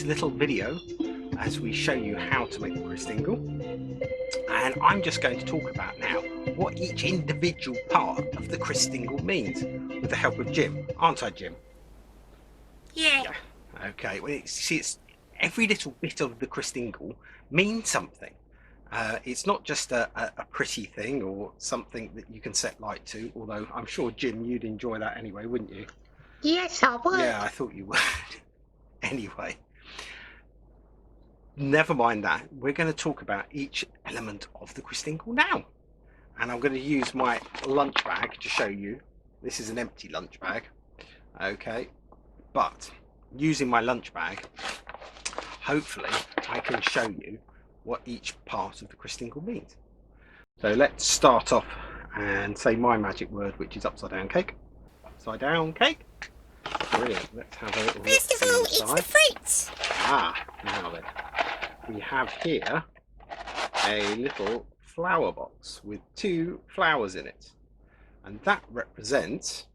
this little video as we show you how to make the Christingle, and I'm just going to talk about now what each individual part of the Christingle means with the help of Jim, aren't I, Jim? Yeah. Okay, well, it's every little bit of the Christingle means something. It's not just a pretty thing or something that you can set light to, although I'm sure, Jim, you'd enjoy that anyway, wouldn't you? Yes, I would. Yeah, I thought you would. Anyway, never mind that. We're going to talk about each element of the Christingle now. And I'm going to use my lunch bag to show you. This is an empty lunch bag. Okay, but using my lunch bag, hopefully I can show you what each part of the Christingle means. So let's start off and say my magic word, which is upside down cake. Upside down cake. Brilliant. Let's have a little look. First of all, it's the fruits. Now then, we have here a little flower box with 2 flowers in it, and that represents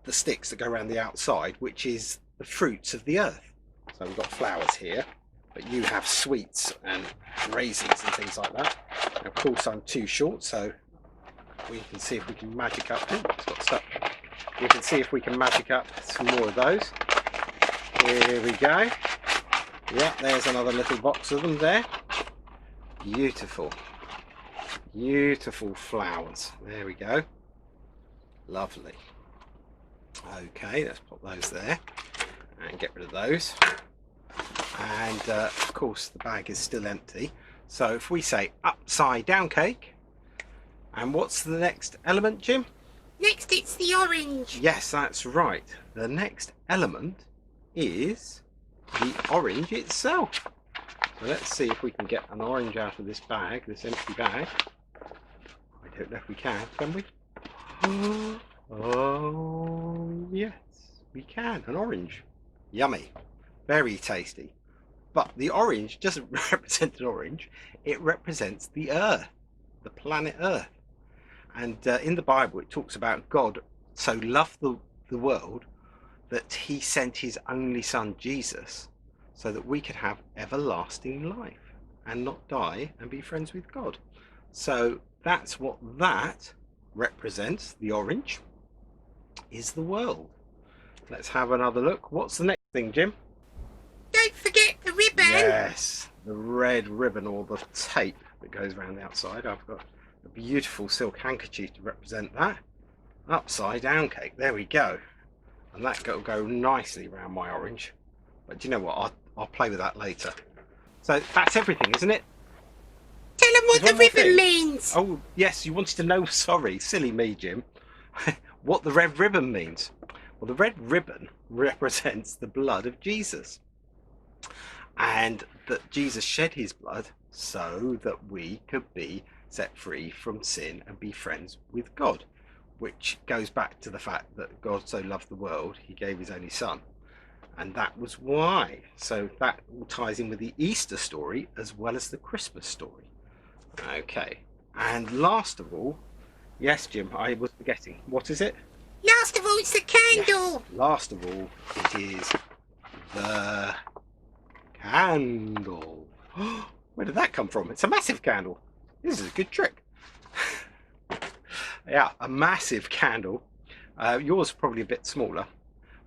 the sticks that go around the outside, which is the fruits of the earth. So we've got flowers here, but you have sweets and raisins and things like that. And of course, I'm too short, so we can see if we can magic up. Ooh, it's got stuck. We can see if we can magic up some more of those. Here we go. Yeah, there's another little box of them there. Beautiful. Beautiful flowers. There we go. Lovely. Okay, let's put those there and get rid of those. And of course the bag is still empty. So if we say upside down cake, and what's the next element, Jim? Next, it's the orange. Yes, that's right. The next element is the orange itself. So let's see if we can get an orange out of this bag, this empty bag. I don't know if we can we? Oh, yes, we can. An orange. Yummy. Very tasty. But the orange doesn't represent an orange. It represents the earth, the planet Earth. And in the Bible, it talks about God so loved the world that he sent his only son, Jesus, so that we could have everlasting life and not die and be friends with God. So that's what that represents. The orange is the world. Let's have another look. What's the next thing, Jim? Don't forget the ribbon. Yes, the red ribbon, or the tape that goes around the outside. I've got a beautiful silk handkerchief to represent that. Upside down cake. There we go. And that will go nicely around my orange. But do you know what? I'll play with that later. So that's everything, isn't it? Tell them what the ribbon means. Oh, yes, you wanted to know. Sorry, silly me, Jim. What the red ribbon means. Well, the red ribbon represents the blood of Jesus. And that Jesus shed his blood so that we could be set free from sin and be friends with God, which goes back to the fact that God so loved the world, he gave his only son. And that was why. So that all ties in with the Easter story as well as the Christmas story. Okay. And last of all, yes, Jim, I was forgetting. What is it? Last of all, it's the candle. Yes, last of all, it is the candle. Where did that come from? It's a massive candle. This is a good trick. Yeah, a massive candle. Yours probably a bit smaller,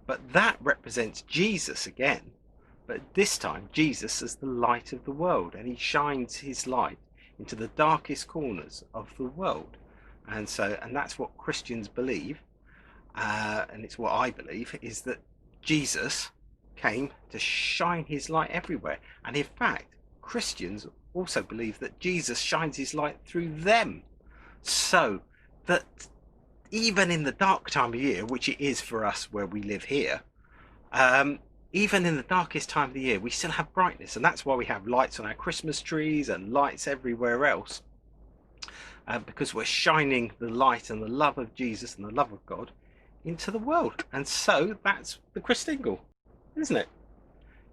but that represents Jesus again. But this time, Jesus is the light of the world, and he shines his light into the darkest corners of the world. And that's what Christians believe, and it's what I believe, is that Jesus came to shine his light everywhere. And in fact, Christians also believe that Jesus shines his light through them, so that even in the dark time of year, which it is for us where we live here, even in the darkest time of the year, we still have brightness. And that's why we have lights on our Christmas trees and lights everywhere else, because we're shining the light and the love of Jesus and the love of God into the world. And so that's the Christingle, isn't it?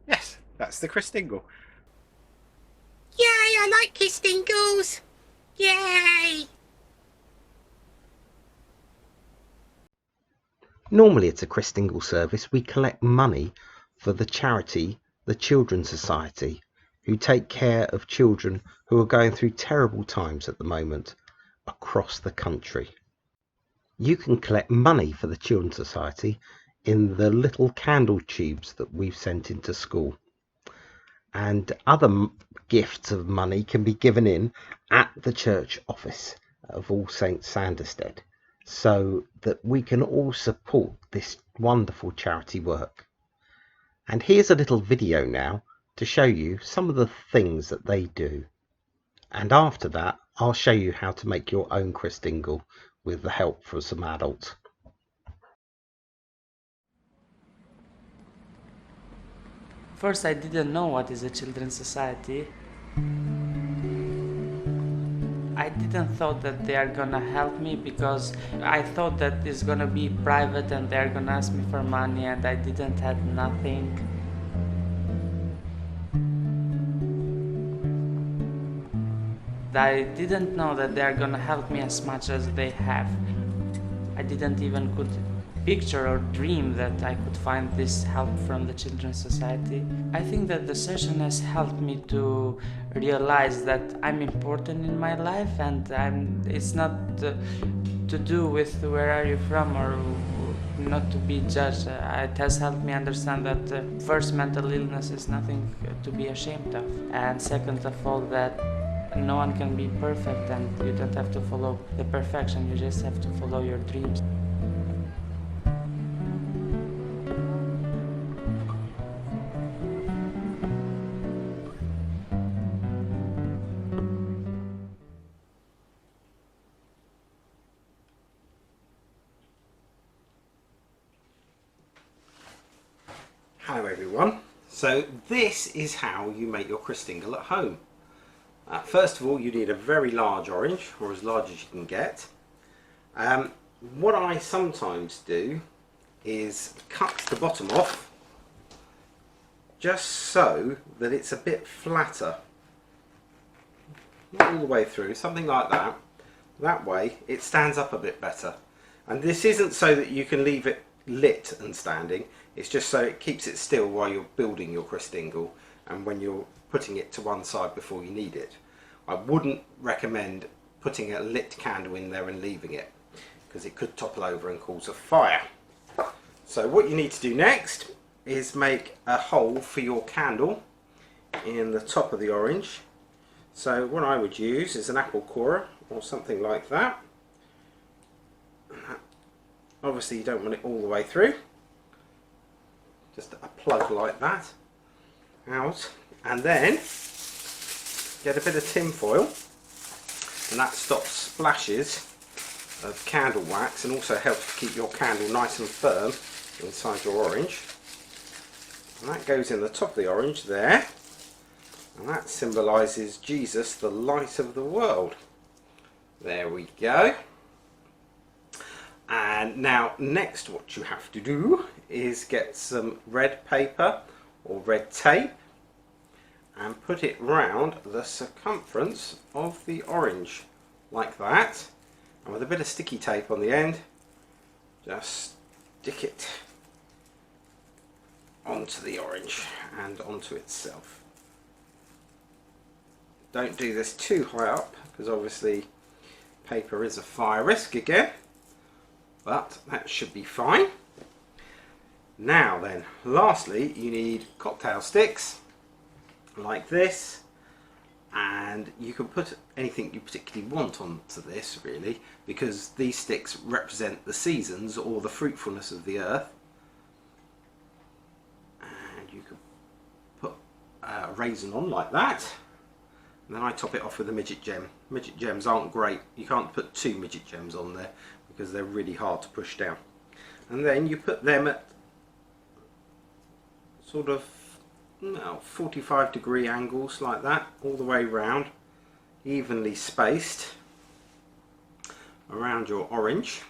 Yes, that's the Christingle. Yay, I like Christingles. Yay. Normally at a Christingle service we collect money for the charity, the Children's Society, who take care of children who are going through terrible times at the moment across the country. You can collect money for the Children's Society in the little candle tubes that we've sent into school. And other gifts of money can be given in at the church office of All Saints Sanderstead, so that we can all support this wonderful charity work. And here's a little video now to show you some of the things that they do. And after that, I'll show you how to make your own Christingle with the help from some adults. First, I didn't know what is a children's society. I didn't thought that they are gonna help me, because I thought that it's gonna be private and they're gonna ask me for money, and I didn't have nothing. I didn't know that they are gonna help me as much as they have. I didn't even could picture or dream that I could find this help from the Children's Society. I think that the session has helped me to realize that I'm important in my life, and it's not to do with where are you from or not to be judged. It has helped me understand that first, mental illness is nothing to be ashamed of, and second of all, that no one can be perfect, and you don't have to follow the perfection, you just have to follow your dreams. Hello everyone. So this is how you make your Christingle at home. First of all, you need a very large orange, or as large as you can get. What I sometimes do is cut the bottom off just so that it's a bit flatter. Not all the way through, something like that. That way it stands up a bit better. And this isn't so that you can leave it lit and standing, it's just so it keeps it still while you're building your Christingle and when you're putting it to one side before you need it. I wouldn't recommend putting a lit candle in there and leaving it, because it could topple over and cause a fire. So what you need to do next is make a hole for your candle in the top of the orange. So what I would use is an apple corer or something like that. Obviously you don't want it all the way through, just a plug like that out, and then get a bit of tin foil, and that stops splashes of candle wax and also helps to keep your candle nice and firm inside your orange. And that goes in the top of the orange there, and that symbolises Jesus, the light of the world. There we go. And now next what you have to do is get some red paper or red tape and put it round the circumference of the orange like that, and with a bit of sticky tape on the end just stick it onto the orange and onto itself. Don't do this too high up, because obviously paper is a fire risk again, but that should be fine. Now then, lastly you need cocktail sticks like this, and you can put anything you particularly want onto this really, because these sticks represent the seasons or the fruitfulness of the earth. And you can put a raisin on like that, and then I top it off with a midget gem. Midget gems aren't great, you can't put 2 midget gems on there because they're really hard to push down. And then you put them at sort of 45-degree angles like that, all the way round, evenly spaced around your orange,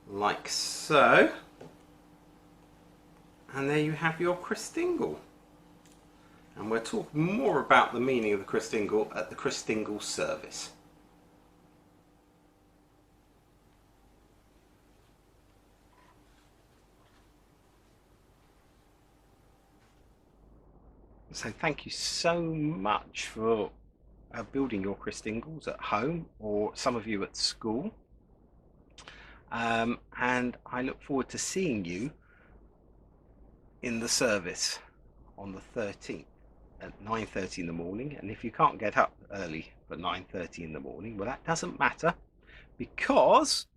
like so. And there you have your Christingle. And we'll talk more about the meaning of the Christingle at the Christingle service. So thank you so much for building your Christingles at home, or some of you at school. And I look forward to seeing you in the service on the 13th at 9:30 in the morning. And if you can't get up early for 9:30 in the morning, well, that doesn't matter, because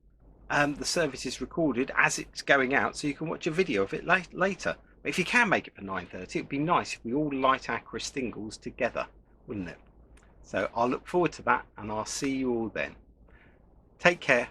the service is recorded as it's going out, so you can watch a video of it later. But if you can make it for 9:30, it'd be nice if we all light our Christingles together, wouldn't it? So I'll look forward to that, and I'll see you all then. Take care.